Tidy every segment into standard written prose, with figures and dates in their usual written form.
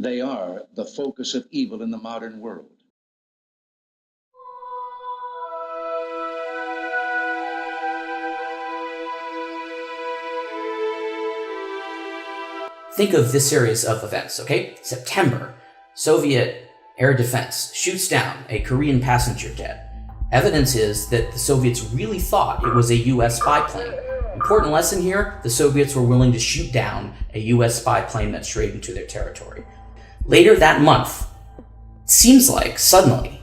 They are the focus of evil in the modern world. Think of this series of events, okay? September, Soviet air defense shoots down a Korean passenger jet. Evidence is that the Soviets really thought it was a US spy plane. Important lesson here, the Soviets were willing to shoot down a US spy plane that strayed into their territory. Later that month, it seems like suddenly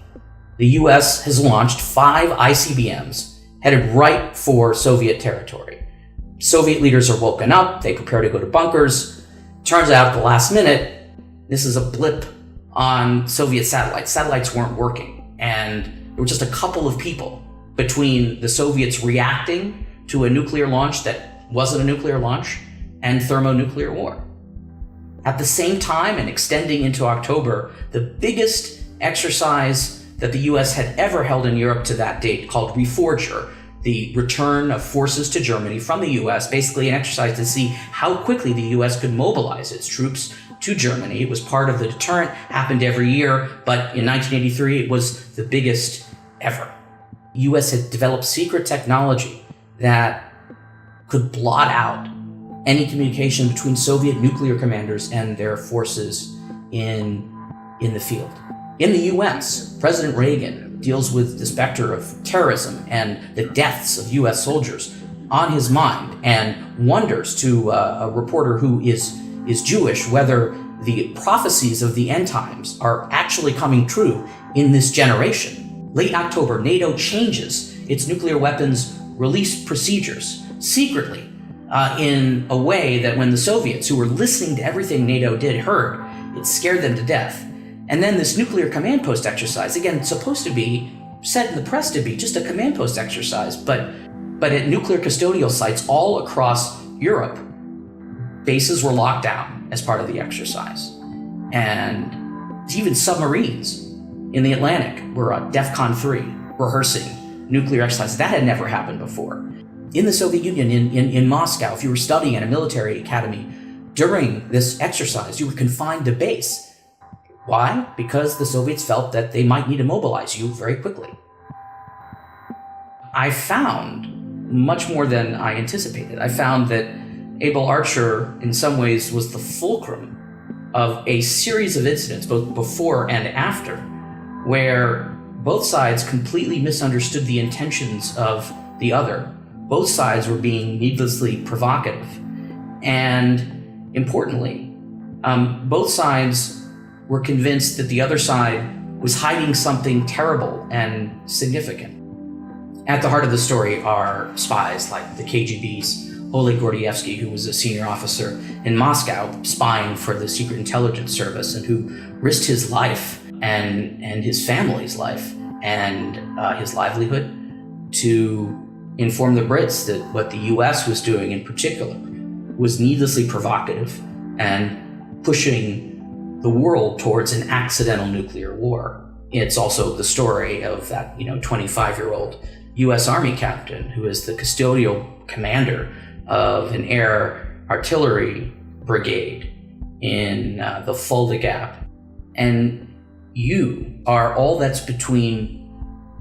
the US has launched 5 ICBMs headed right for Soviet territory. Soviet leaders are woken up, they prepare to go to bunkers. Turns out at the last minute, this is a blip on Soviet satellites. Satellites weren't working, and there were just a couple of people between the Soviets reacting to a nuclear launch that wasn't a nuclear launch and thermonuclear war. At the same time, and extending into October, the biggest exercise that the US had ever held in Europe to that date, called Reforger, the return of forces to Germany from the US, basically an exercise to see how quickly the US could mobilize its troops to Germany. It was part of the deterrent, happened every year, but in 1983 it was the biggest ever. The US had developed secret technology that could blot out any communication between Soviet nuclear commanders and their forces in the field. In the US, President Reagan deals with the specter of terrorism and the deaths of US soldiers on his mind, and wonders to a reporter who is Jewish whether the prophecies of the end times are actually coming true in this generation. Late October, NATO changes its nuclear weapons release procedures secretly in a way that when the Soviets, who were listening to everything NATO did, heard, it scared them to death. And then this nuclear command post exercise, again, supposed to be, said in the press to be just a command post exercise, but at nuclear custodial sites all across Europe, bases were locked down as part of the exercise. And even submarines in the Atlantic were DEFCON 3, rehearsing nuclear exercises. That had never happened before. In the Soviet Union, in Moscow, if you were studying at a military academy during this exercise, you were confined to base. Why? Because the Soviets felt that they might need to mobilize you very quickly. I found much more than I anticipated. I found that Able Archer, in some ways, was the fulcrum of a series of incidents, both before and after, where both sides completely misunderstood the intentions of the other. Both sides were being needlessly provocative. And importantly, both sides were convinced that the other side was hiding something terrible and significant. At the heart of the story are spies like the KGB's Oleg Gordievsky, who was a senior officer in Moscow spying for the Secret Intelligence Service, and who risked his life and his family's life and his livelihood to inform the Brits that what the US was doing in particular was needlessly provocative and pushing the world towards an accidental nuclear war. It's also the story of that 25-year-old US Army captain who is the custodial commander of an air artillery brigade in the Fulda Gap. And you are all that's between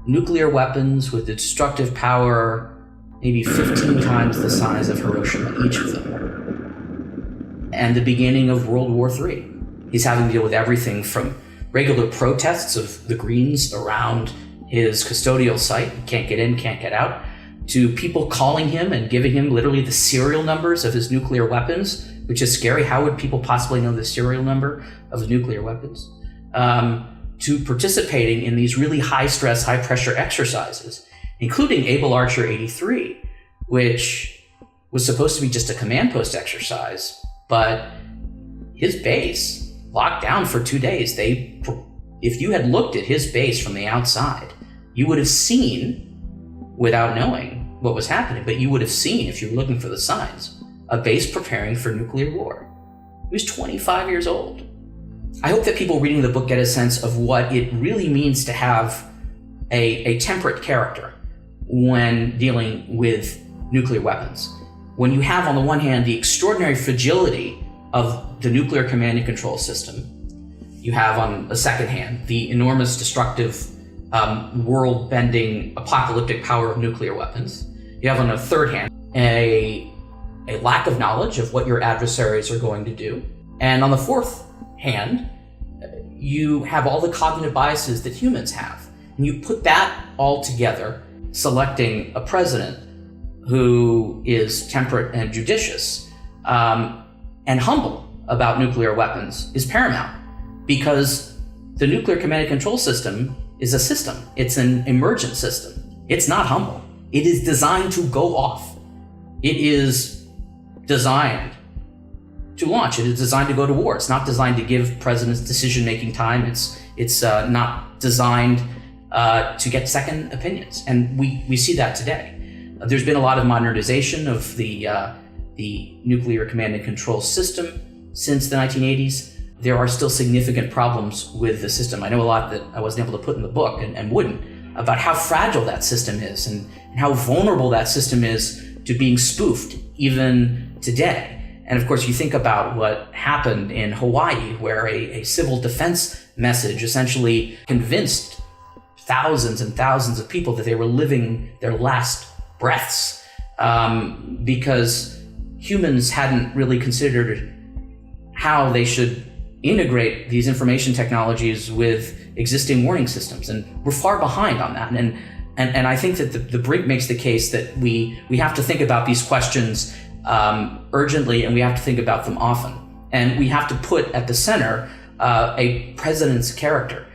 nuclear weapons with the destructive power maybe 15 times the size of Hiroshima, each of them, and the beginning of World War III. He's having to deal with everything from regular protests of the Greens around his custodial site, can't get in, can't get out, to people calling him and giving him literally the serial numbers of his nuclear weapons, which is scary. How would people possibly know the serial number of the nuclear weapons? To participating in these really high-stress, high-pressure exercises, including Able Archer 83, which was supposed to be just a command post exercise, but his base locked down for 2 days. If you had looked at his base from the outside, you would have seen, without knowing what was happening, but you would have seen, if you were looking for the signs, a base preparing for nuclear war. He was 25 years old. I hope that people reading the book get a sense of what it really means to have a temperate character when dealing with nuclear weapons. When you have, on the one hand, the extraordinary fragility of the nuclear command and control system, you have on the second hand the enormous destructive, world-bending, apocalyptic power of nuclear weapons. You have on the third hand a lack of knowledge of what your adversaries are going to do. And on the fourth hand, you have all the cognitive biases that humans have. And you put that all together, selecting a president who is temperate and judicious, and humble about nuclear weapons is paramount, because the nuclear command and control system is a system. It's an emergent system. It's not humble. It is designed to go off. It is designed to launch. It is designed to go to war. It's not designed to give presidents decision-making time. It's not designed to get second opinions. And we see that today. There's been a lot of modernization of the nuclear command and control system since the 1980s. There are still significant problems with the system. I know a lot that I wasn't able to put in the book and wouldn't, about how fragile that system is and how vulnerable that system is to being spoofed even today. And of course, you think about what happened in Hawaii, where a civil defense message essentially convinced thousands and thousands of people that they were living their last breaths, because humans hadn't really considered how they should integrate these information technologies with existing warning systems. And we're far behind on that. And I think that the Brink makes the case that we have to think about these questions urgently, and we have to think about them often. And we have to put at the center a president's character.